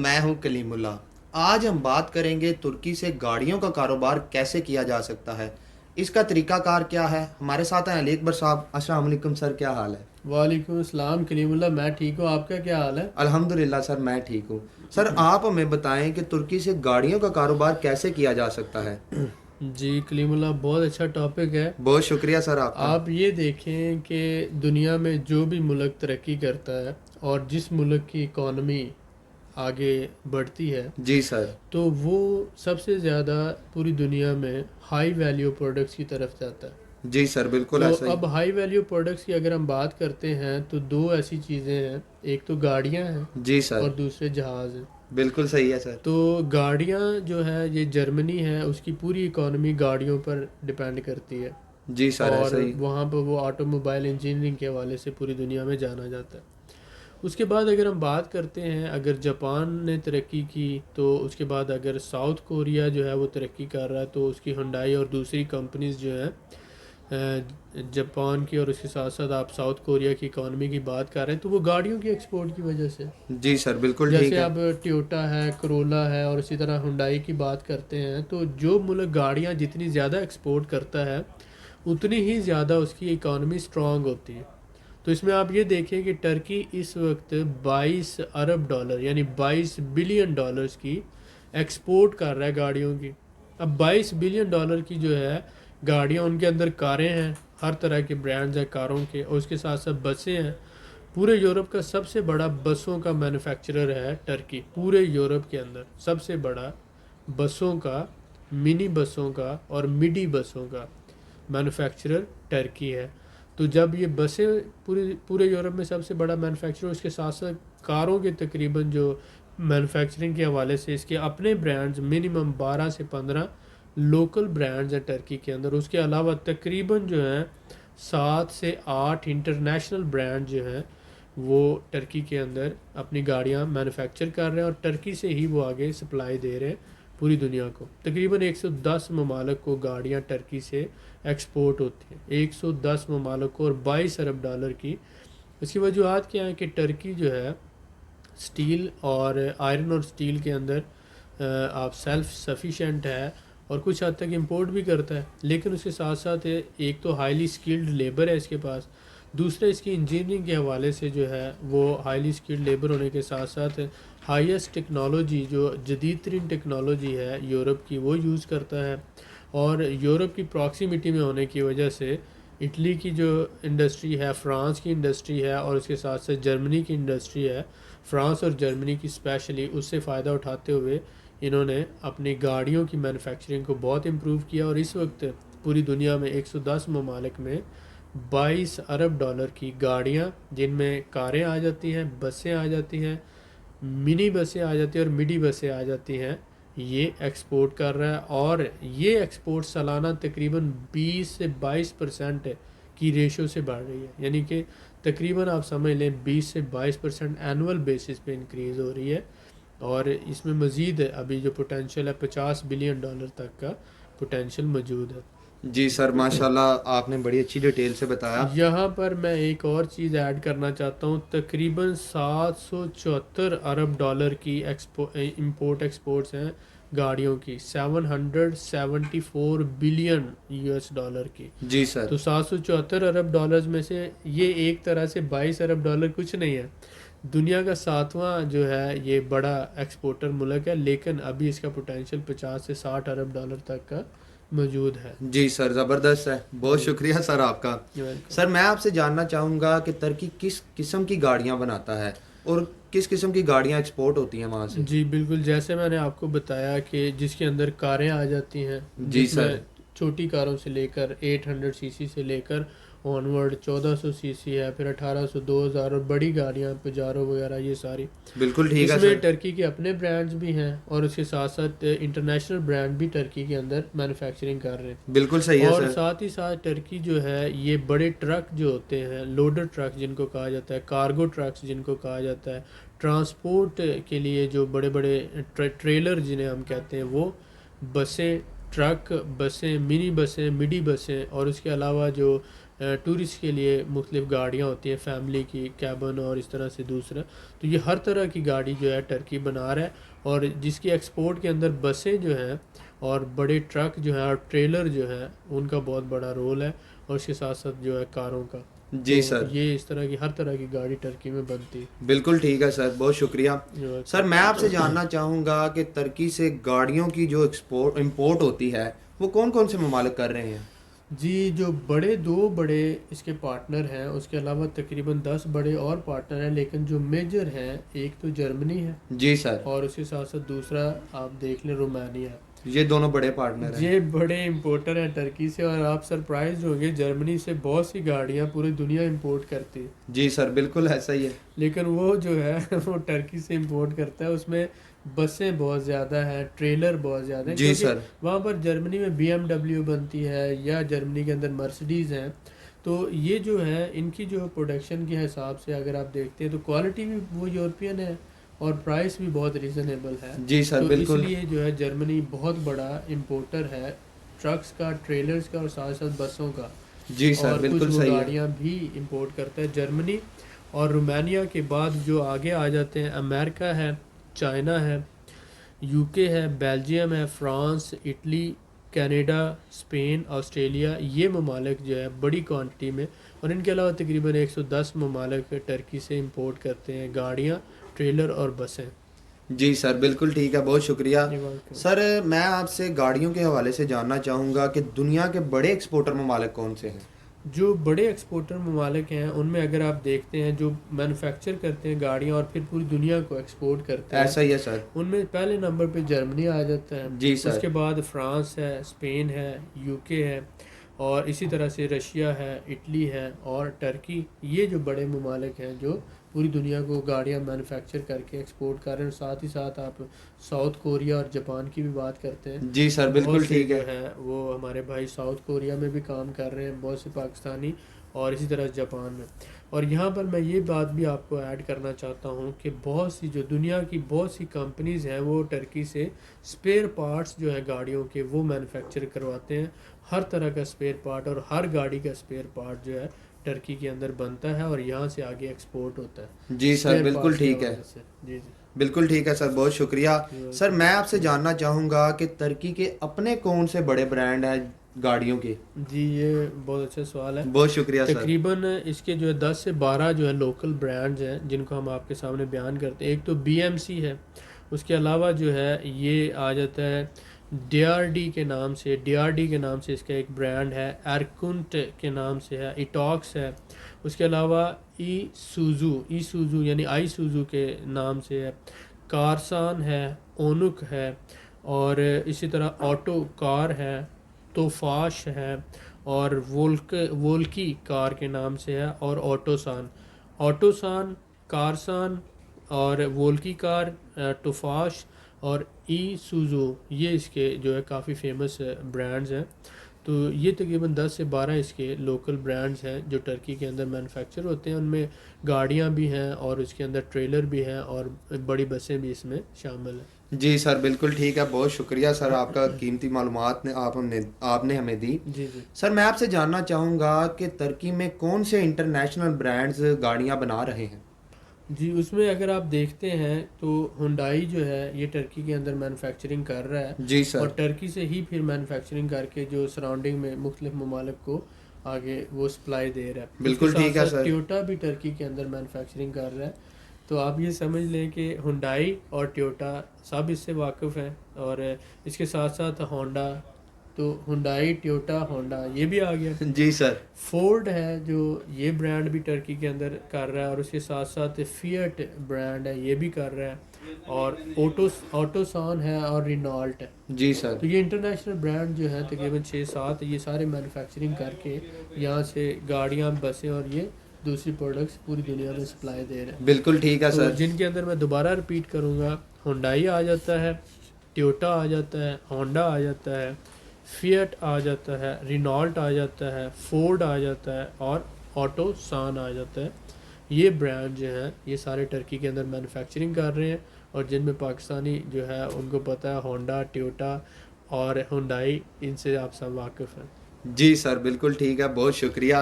میں ہوں کلیم اللہ۔ آج ہم بات کریں گے ترکی سے گاڑیوں کا کاروبار کیسے کیا جا سکتا ہے، اس کا طریقہ کار کیا ہے۔ ہمارے ساتھ ہیں علی اکبر صاحب۔ السلام علیکم سر، کیا حال ہے؟ وعلیکم السلام کلیم اللہ، میں ٹھیک ہوں، آپ کا کیا حال ہے؟ الحمدللہ سر، میں ٹھیک ہوں۔ سر آپ ہمیں بتائیں کہ ترکی سے گاڑیوں کا کاروبار کیسے کیا جا سکتا ہے؟ جی کلیم اللہ، بہت اچھا ٹاپک ہے۔ بہت شکریہ سر آپ کا۔ آپ یہ دیکھیں کہ دنیا میں جو بھی ملک ترقی کرتا ہے اور جس ملک کی اکانومی آگے بڑھتی ہے جی سر۔ تو وہ سب سے زیادہ پوری دنیا میں ہائی ویلیو پروڈکٹس کی طرف جاتا ہے۔ جی سر، بالکل تو ایسا ہی۔ اب ہائی ویلیو پروڈکٹس کی اگر ہم بات کرتے ہیں تو دو ایسی چیزیں ہیں، ایک تو گاڑیاں ہیں جی سر، اور دوسرے جہاز ہیں۔ بالکل صحیح ہے سر۔ تو گاڑیاں جو ہے یہ جرمنی ہے، اس کی پوری اکانومی گاڑیوں پر ڈپینڈ کرتی ہے، جی سر، اور ایسا ہی۔ وہاں پر وہ آٹو موبائل انجینئرنگ کے حوالے سے پوری دنیا میں جانا جاتا ہے۔ اس کے بعد اگر ہم بات کرتے ہیں، اگر جاپان نے ترقی کی تو اس کے بعد اگر ساؤتھ کوریا جو ہے وہ ترقی کر رہا ہے تو اس کی ہنڈائی اور دوسری کمپنیز جو ہیں جاپان کی، اور اس کے ساتھ ساتھ آپ ساؤتھ کوریا کی اکانومی کی بات کر رہے ہیں تو وہ گاڑیوں کی ایکسپورٹ کی وجہ سے، جی سر، بالکل ٹھیک جیسے ہے۔ اب ٹیوٹا ہے، کرولا ہے، اور اسی طرح ہنڈائی کی بات کرتے ہیں، تو جو ملک گاڑیاں جتنی زیادہ ایکسپورٹ کرتا ہے اتنی ہی زیادہ اس کی اکانومی سٹرونگ ہوتی ہے۔ تو اس میں آپ یہ دیکھیں کہ ٹرکی اس وقت 22 ارب ڈالر یعنی 22 بلین ڈالرز کی ایکسپورٹ کر رہا ہے گاڑیوں کی۔ اب 22 بلین ڈالر کی جو ہے گاڑیاں، ان کے اندر کاریں ہیں، ہر طرح کے برانڈز ہیں کاروں کے، اور اس کے ساتھ ساتھ بسیں ہیں۔ پورے یورپ کا سب سے بڑا بسوں کا مینوفیکچرر ہے ٹرکی، پورے یورپ کے اندر سب سے بڑا بسوں کا، منی بسوں کا اور مڈی بسوں کا مینوفیکچرر ٹرکی ہے۔ تو جب یہ بسیں پورے یورپ میں سب سے بڑا مینوفیکچرر، اس کے ساتھ ساتھ کاروں کے تقریباً جو مینوفیکچرنگ کے حوالے سے اس کے اپنے برانڈز منیمم 12 سے 15 لوکل برانڈز ہیں ٹرکی کے اندر، اس کے علاوہ تقریباً جو ہیں 7 سے 8 انٹرنیشنل برانڈ جو ہیں وہ ٹرکی کے اندر اپنی گاڑیاں مینوفیکچر کر رہے ہیں، اور ٹرکی سے ہی وہ آگے سپلائی دے رہے ہیں پوری دنیا کو۔ تقریباً 110 ممالک کو گاڑیاں ٹرکی سے ایکسپورٹ ہوتی ہیں، 110 ممالک کو، اور 22 ارب ڈالر کی۔ اس کی وجوہات کیا ہیں کہ ٹرکی جو ہے سٹیل اور آئرن اور سٹیل کے اندر آپ سیلف سفیشینٹ ہے، اور کچھ حد تک امپورٹ بھی کرتا ہے، لیکن اس کے ساتھ ساتھ ایک تو ہائیلی سکلڈ لیبر ہے اس کے پاس، دوسرا اس کی انجینئرنگ کے حوالے سے جو ہے وہ ہائیلی سکلڈ لیبر ہونے کے ساتھ ساتھ ہائیسٹ ٹیکنالوجی، جو جدید ترین ٹیکنالوجی ہے یورپ کی، وہ یوز کرتا ہے۔ اور یورپ کی پراکسیمیٹی میں ہونے کی وجہ سے اٹلی کی جو انڈسٹری ہے، فرانس کی انڈسٹری ہے، اور اس کے ساتھ ساتھ جرمنی کی انڈسٹری ہے، فرانس اور جرمنی کی اسپیشلی، اس سے فائدہ اٹھاتے ہوئے انہوں نے اپنی گاڑیوں کی مینوفیکچرنگ کو بہت امپروو کیا، اور اس وقت پوری دنیا میں 110 ممالک میں 22 ارب ڈالر کی گاڑیاں، جن میں کاریں آ جاتی ہیں، بسیں آ جاتی ہیں، منی بسیں آ جاتی ہیں اور مڈی بسیں آ جاتی ہیں، یہ ایکسپورٹ کر رہا ہے، اور یہ ایکسپورٹ سالانہ تقریباً 20 سے 22% کی ریشو سے بڑھ رہی ہے، یعنی کہ تقریباً آپ سمجھ لیں 20 سے 22% اینول بیسس پہ انکریز ہو رہی ہے، اور اس میں مزید ابھی جو پوٹینشیل ہے 50 بلین ڈالر تک کا پوٹینشیل موجود ہے۔ جی سر، ماشاءاللہ آپ نے بڑی اچھی ڈیٹیل سے بتایا۔ یہاں پر میں ایک اور چیز ایڈ کرنا چاہتا ہوں، تقریباً 774 ارب ڈالر کی امپورٹ ایکسپورٹس ہیں گاڑیوں کی، 774 بلین یو ایس ڈالر کی۔ جی سر۔ تو 774 ارب ڈالرز میں سے یہ ایک طرح سے 22 ارب ڈالر کچھ نہیں ہے، دنیا کا 7واں جو ہے یہ بڑا ایکسپورٹر ملک ہے، لیکن ابھی اس کا پوٹینشیل 50 سے 60 ارب ڈالر تک کا موجود ہے۔ جی سر، زبردست ہے، بہت شکریہ سر آپ کا۔ سر میں آپ سے جاننا چاہوں گا کہ ترکی کس قسم کی گاڑیاں بناتا ہے اور کس قسم کی گاڑیاں ایکسپورٹ ہوتی ہیں وہاں سے؟ جی بالکل، جیسے میں نے آپ کو بتایا کہ جس کے اندر کاریں آ جاتی ہیں، جی جس میں سر۔ چھوٹی کاروں سے لے کر 800 سی سی سے لے کر آنورڈ 1400 سی سی ہے، پھر 1800، 2000، اور بڑی گاڑیاں پجارو وغیرہ، یہ ساری۔ بالکل ٹھیک ہے اس میں سر۔ ٹرکی کے اپنے برانڈز بھی ہیں، اور اس کے ساتھ ساتھ انٹرنیشنل برانڈ بھی ٹرکی کے اندر مینوفیکچرنگ کر رہے ہیں، بالکل صحیح ہے اور سر۔ ساتھ ہی ساتھ ٹرکی جو ہے یہ بڑے ٹرک جو ہوتے ہیں، لوڈر ٹرک جن کو کہا جاتا ہے، کارگو ٹرکس جن کو کہا جاتا ہے، ٹرانسپورٹ کے لیے جو بڑے بڑے ٹریلر جنہیں ہم کہتے ہیں، وہ بسیں، ٹرک، بسیں، منی بسیں، مڈی بسیں، اور اس کے علاوہ جو ٹورسٹ کے لیے مختلف گاڑیاں ہوتی ہیں، فیملی کی، کیبن اور اس طرح سے دوسرا. تو یہ ہر طرح کی گاڑی جو ہے ٹرکی بنا رہا ہے، اور جس کی ایکسپورٹ کے اندر بسیں جو ہیں اور بڑے ٹرک جو ہیں اور ٹریلر جو ہیں ان کا بہت بڑا رول ہے، اور اس کے ساتھ ساتھ جو ہے کاروں کا. جی تو سر، یہ اس طرح کی ہر طرح کی گاڑی ٹرکی میں بنتی ہے. بالکل ٹھیک ہے سر، بہت شکریہ. سر میں آپ سے جاننا چاہوں گا کہ ترکی سے گاڑیوں کی جو ایکسپورٹ امپورٹ ہوتی ہے وہ کون کون سے ممالک کر رہے ہیں؟ جی، جو دو بڑے اس کے پارٹنر ہیں، اس کے علاوہ تقریباً 10 بڑے اور پارٹنر ہیں، لیکن جو میجر ہیں ایک تو جرمنی ہے، جی سر، اور اس کے ساتھ ساتھ دوسرا آپ دیکھ لیں رومانیہ. یہ دونوں بڑے پارٹنر ہیں. یہ بڑے امپورٹر ہیں ٹرکی سے، اور آپ سرپرائز ہوں گے جرمنی سے بہت سی گاڑیاں پوری دنیا امپورٹ کرتی ہے، جی سر، بالکل ایسا ہی ہے. لیکن وہ جو ہے وہ ٹرکی سے امپورٹ کرتا ہے. اس میں بسیں بہت زیادہ ہیں، ٹریلر بہت زیادہ ہیں، جی کیونکہ سر، وہاں پر جرمنی میں BMW بنتی ہے، یا جرمنی کے اندر مرسڈیز ہیں. تو یہ جو ہے ان کی جو پروڈکشن کے حساب سے اگر آپ دیکھتے ہیں تو کوالٹی بھی وہ یورپین ہے، اور پرائس بھی بہت ریزنیبل ہے. جی سر، تو اس بالکل. لیے جو ہے جرمنی بہت بڑا امپورٹر ہے ٹرکس کا، ٹریلرز کا، اور ساتھ ساتھ بسوں کا. جی سر، اور کچھ بالکل وہ صحیح ہے. گاڑیاں بھی امپورٹ کرتا ہے جرمنی. اور رومانیہ کے بعد جو آگے آ جاتے ہیں، امریکہ ہے، چائنا ہے، UK ہے، بیلجیم ہے، France, Italy, Canada, Spain, Australia. یہ ممالک جو ہے بڑی کوانٹٹی میں، اور ان کے علاوہ تقریباً 110 ممالک ٹرکی سے امپورٹ کرتے ہیں گاڑیاں، ٹریلر اور بسیں. جی سر، بالکل ٹھیک ہے، بہت شکریہ. یہ بات سر میں آپ سے گاڑیوں کے حوالے سے جاننا چاہوں گا کہ دنیا کے بڑے ایکسپورٹر ممالک کون سے ہیں؟ جو بڑے ایکسپورٹر ممالک ہیں ان میں اگر آپ دیکھتے ہیں جو مینوفیکچر کرتے ہیں گاڑیاں اور پھر پوری دنیا کو ایکسپورٹ کرتے ہیں، ایسا ہی ہے سر. ان میں پہلے نمبر پہ جرمنی آ جاتا ہے. جی اس سر، کے بعد فرانس ہے، اسپین ہے، UK ہے، اور اسی طرح سے رشیا ہے، اٹلی ہے، اور ٹرکی. یہ جو بڑے ممالک ہیں جو پوری دنیا کو گاڑیاں مینوفیکچر کر کے ایکسپورٹ کر رہے ہیں. ساتھ ہی ساتھ آپ ساؤتھ کوریا اور جاپان کی بھی بات کرتے ہیں. جی سر، بہت بالکل سے ٹھیک ہے. جو ہیں وہ ہمارے بھائی ساؤتھ کوریا میں بھی کام کر رہے ہیں، بہت سے پاکستانی، اور اسی طرح جاپان میں. اور یہاں پر میں یہ بات بھی آپ کو ایڈ کرنا چاہتا ہوں کہ بہت سی جو دنیا کی بہت سی کمپنیز ہیں وہ ٹرکی سے اسپیئر پارٹس جو ہے گاڑیوں کے وہ مینوفیکچر کرواتے ہیں. ہر طرح کا اسپیئر پارٹ اور ہر گاڑی کا اسپیئر پارٹ جو ہے ٹرکی کے اندر بنتا ہے اور یہاں سے آگے ایکسپورٹ ہوتا ہے جی سر، اسپیئر بالکل پارٹس کے ٹھیک ہے. حوالے سے. جی جی. بالکل ٹھیک ہے سر، بہت شکریہ. سر میں آپ سے جاننا چاہوں گا کہ ترکی کے اپنے کون سے بڑے برانڈ ہیں گاڑیوں کے؟ جی، یہ بہت اچھا سوال ہے. بہت شکریہ سر. تقریباً اس کے جو ہے 10 سے 12 جو ہے لوکل برانڈز ہیں جن کو ہم آپ کے سامنے بیان کرتے ہیں. ایک تو BMC ہے، اس کے علاوہ جو ہے یہ آ جاتا ہے DRD کے نام سے. DRD کے نام سے اس کا ایک برانڈ ہے. ایرکنٹ کے نام سے ہے. ایٹاکس ہے. اس کے علاوہ ای سوزو یعنی آئی سوزو کے نام سے ہے. کارسان ہے، اونک ہے، اور اسی طرح آٹو کار ہے، توفاش ہے، اور وولکی کار کے نام سے ہے، اور آٹوسان، کارسان، اور وولکی کار، توفاش اور ای سوزو، یہ اس کے جو ہے کافی فیمس برانڈز ہیں. تو یہ تقریباً 10 سے 12 اس کے لوکل برانڈز ہیں جو ٹرکی کے اندر مینوفیکچر ہوتے ہیں. ان میں گاڑیاں بھی ہیں اور اس کے اندر ٹریلر بھی ہیں اور بڑی بسیں بھی اس میں شامل ہیں. جی سر، بالکل ٹھیک ہے، بہت شکریہ سر، آپ کا قیمتی معلومات آپ نے ہمیں دی. جی جی. سر میں آپ سے جاننا چاہوں گا کہ ترکی میں کون سے انٹرنیشنل برانڈز گاڑیاں بنا رہے ہیں؟ جی، اس میں اگر آپ دیکھتے ہیں تو ہنڈائی جو ہے یہ ٹرکی کے اندر مینوفیکچرنگ کر رہا ہے، جی اور سر، ٹرکی سے ہی پھر مینوفیکچرنگ کر کے جو سراؤنڈنگ میں مختلف ممالک کو آگے وہ سپلائی دے رہا ہے. اس کے بالکل ساتھ ٹھیک ہے ساتھ سر. ٹیوٹا بھی ٹرکی کے اندر مینوفیکچرنگ کر رہا ہے. تو آپ یہ سمجھ لیں کہ ہنڈائی اور ٹیوٹا سب اس سے واقف ہیں، اور اس کے ساتھ ساتھ ہونڈا، تو ہنڈائی، ٹیوٹا، ہونڈا یہ بھی آ گیا. جی سر، فورڈ ہے جو یہ برانڈ بھی ٹرکی کے اندر کر رہا ہے، اور اس کے ساتھ ساتھ فیٹ برانڈ ہے یہ بھی کر رہا ہے، اور آٹوسان ہے، اور رینالٹ ہے. جی سر، تو یہ انٹرنیشنل برانڈ جو ہیں تقریباً 6-7 یہ سارے مینوفیکچرنگ کر کے یہاں سے گاڑیاں، بسیں اور یہ دوسری پروڈکٹس پوری دنیا میں سپلائی دے رہے ہیں. بالکل ٹھیک ہے تو سر. جن کے اندر میں دوبارہ ریپیٹ کروں گا، ہنڈائی آ جاتا ہے، ٹیوٹا آ جاتا ہے، ہونڈا آ جاتا ہے، فیٹ آ جاتا ہے، رینالٹ آ جاتا ہے، فورڈ آ جاتا ہے، اور آٹو سان آ جاتا ہے. یہ برانڈ جو ہیں یہ سارے ٹرکی کے اندر مینوفیکچرنگ کر رہے ہیں، اور جن میں پاکستانی جو ہے ان کو پتہ ہے ہونڈا، ٹیوٹا اور ہنڈائی، ان سے آپ سب واقف ہیں. جی سر بالکل ٹھیک ہے، بہت شکریہ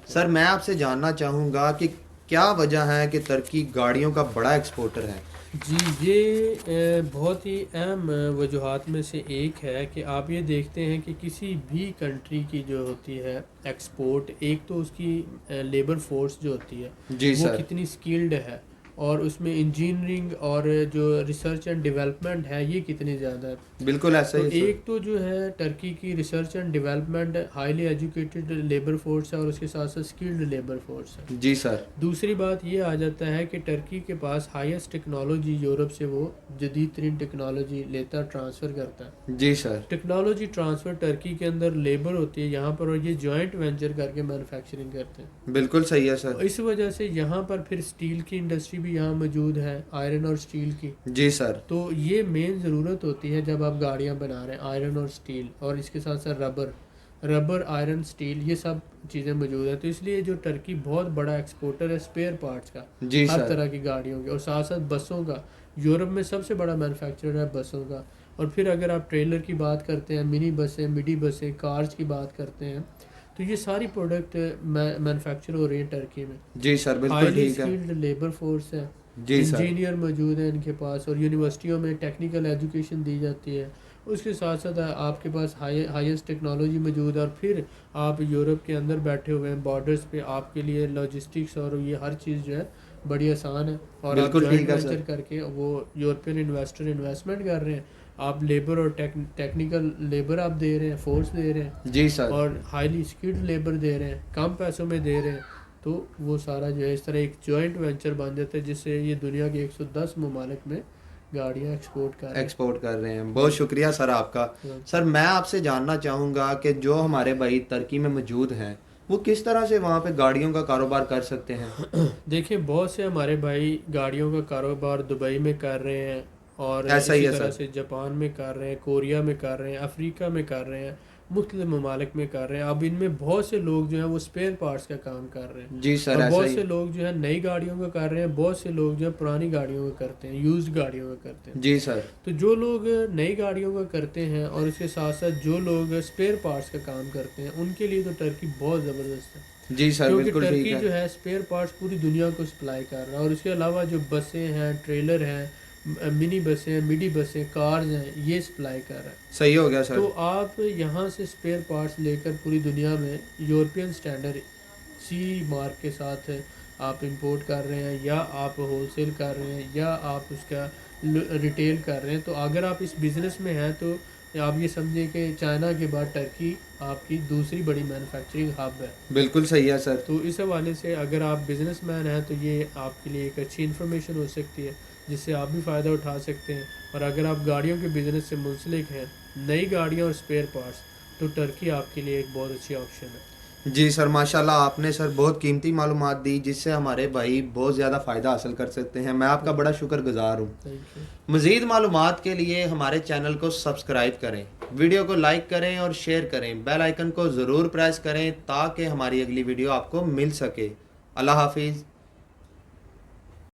سر۔ میں آپ سے جاننا چاہوں گا کہ کیا وجہ ہے کہ ترکی گاڑیوں کا بڑا ایکسپورٹر ہے؟ جی یہ بہت ہی اہم وجوہات میں سے ایک ہے کہ آپ یہ دیکھتے ہیں کہ کسی بھی کنٹری کی جو ہوتی ہے ایکسپورٹ، ایک تو اس کی لیبر فورس جو ہوتی ہے جی وہ سر کتنی سکلڈ ہے، اور اس میں انجینئرنگ اور جو ریسرچ اینڈ ڈیولپمنٹ ہے یہ کتنی زیادہ ہے۔ بالکل ایسا تو ہی ہے سر۔ ایک تو جو ہے ٹرکی کی research and development highly educated labour force ہے، اور اس کے ساتھ ساتھ سکلڈ لیبر فورس ہے۔ جی سر۔ دوسری بات یہ آ جاتا ہے کہ ٹرکی کے پاس ہائیسٹ ٹیکنالوجی، یورپ سے وہ جدید ترین ٹیکنالوجی لیتا ٹرانسفر کرتا ہے۔ جی سر۔ ٹیکنالوجی ٹرانسفر ٹرکی کے اندر لیبر ہوتی ہے یہاں پر، اور یہ جوائنٹ وینچر کر کے مینوفیکچرنگ کرتے ہیں۔ بالکل صحیح ہے سر۔ اس وجہ سے یہاں پر پھر سٹیل کی انڈسٹری بھی یہاں موجود ہے، آئرن اور سٹیل کی۔ جی سر۔ تو یہ مین ضرورت ہوتی ہے جب آپ گاڑیاں بنا رہے ہیں، آئرن اور سٹیل، اور اس کے ساتھ ساتھ ربر آئرن سٹیل، یہ سب چیزیں موجود ہیں۔ تو اس لیے جو ٹرکی بہت بڑا ایکسپورٹر ہے اسپیئر پارٹس کا، جی ہر سر۔ طرح کی گاڑیوں کے، اور ساتھ ساتھ بسوں کا۔ یورپ میں سب سے بڑا مینوفیکچرر ہے بسوں کا۔ اور پھر اگر آپ ٹریلر کی بات کرتے ہیں، منی بسیں، مڈی بسیں، کارز کی بات کرتے ہیں، تو یہ ساری پروڈکٹ مینوفیکچر ہو رہی ہیں ٹرکی میں۔ جی سر بالکل ہائیلی ٹھیک ہے۔ اسکلڈ لیبر فورس ہے، جی سر۔ انجینئر موجود ہیں ان کے پاس، اور یونیورسٹیوں میں ٹیکنیکل ایجوکیشن دی جاتی ہے۔ اس کے ساتھ ساتھ آپ کے پاس ہائیسٹ ٹیکنالوجی موجود ہے، اور پھر آپ یورپ کے اندر بیٹھے ہوئے ہیں بارڈرز پہ، آپ کے لیے لاجسٹکس اور یہ ہر چیز جو ہے بڑی آسان ہے، اور آپ بالکل جوائنٹ ٹھیک ہے سر۔ وینچر کر کے وہ یورپین انویسٹر انویسٹمنٹ کر رہے ہیں، آپ لیبر اور ٹیکنیکل لیبر آپ دے رہے ہیں، فورس دے رہے ہیں، جی سر۔ اور ہائیلی اسکلڈ لیبر دے رہے ہیں، کم پیسوں میں دے رہے ہیں۔ تو وہ سارا جو ہے اس طرح ایک جوائنٹ وینچر بن جاتا ہے، جس سے یہ دنیا کے 110 ممالک میں گاڑیاں ایکسپورٹ کر رہے ہیں۔ بہت شکریہ سر آپ کا۔ سر میں آپ سے جاننا چاہوں گا کہ جو ہمارے بھائی ترکی میں موجود ہیں وہ کس طرح سے وہاں پہ گاڑیوں کا کاروبار کر سکتے ہیں؟ دیکھیں بہت سے ہمارے بھائی گاڑیوں کا کاروبار دبئی میں کر رہے ہیں، اور ایسا ہی اسی ہے طرح سر۔ سے جاپان میں کر رہے ہیں، کوریا میں کر رہے ہیں، افریقہ میں کر رہے ہیں، مختلف ممالک میں کر رہے ہیں۔ اب ان میں بہت سے لوگ جو ہیں وہ اسپیئر پارٹس کا کام کر رہے ہیں، جی سر اور ایسا بہت ہی۔ سے لوگ جو ہے نئی گاڑیوں کا کر رہے ہیں، بہت سے لوگ جو ہے پرانی گاڑیوں کا کرتے ہیں، یوزڈ گاڑیوں کا کرتے ہیں۔ جی سر۔ تو جو لوگ نئی گاڑیوں کا کرتے ہیں، اور اس کے ساتھ ساتھ جو لوگ اسپیئر پارٹس کا کام کرتے ہیں، ان کے لیے تو ٹرکی بہت زبردست ہے، جی سر کیونکہ بالکل ٹھیک ٹرکی ہے۔ جو ہے اسپیئر پارٹس پوری دنیا کو سپلائی کر رہا ہے۔ اور اس کے علاوہ جو بسیں ہیں، ٹریلر ہیں، منی بسیں ہیں، مڈی بسیں، کارز ہیں، یہ سپلائی کر رہا ہے۔ صحیح ہو گیا سر۔ تو آپ یہاں سے اسپیئر پارٹس لے کر پوری دنیا میں یورپین سٹینڈرڈ سی مارک کے ساتھ آپ امپورٹ کر رہے ہیں، یا آپ ہول سیل کر رہے ہیں، یا آپ اس کا ریٹیل کر رہے ہیں۔ تو اگر آپ اس بزنس میں ہیں تو آپ یہ سمجھیں کہ چائنا کے بعد ٹرکی آپ کی دوسری بڑی مینوفیکچرنگ ہب ہے۔ بالکل صحیح ہے سر۔ تو اس حوالے سے اگر آپ بزنس مین ہیں تو یہ آپ کے لیے ایک اچھی انفارمیشن ہو سکتی ہے، جس سے آپ بھی فائدہ اٹھا سکتے ہیں۔ اور اگر آپ گاڑیوں کے بزنس سے منسلک ہیں، نئی گاڑیاں اور اسپیئر پارٹس، تو ٹرکی آپ کے لیے ایک بہت اچھی آپشن ہے۔ جی سر ماشاءاللہ آپ نے سر بہت قیمتی معلومات دی، جس سے ہمارے بھائی بہت زیادہ فائدہ حاصل کر سکتے ہیں۔ میں آپ کا بڑا شکر گزار ہوں۔ Thank you. مزید معلومات کے لیے ہمارے چینل کو سبسکرائب کریں، ویڈیو کو لائک کریں اور شیئر کریں، بیل آئیکن کو ضرور پریس کریں تاکہ ہماری اگلی ویڈیو آپ کو مل سکے۔ اللہ حافظ۔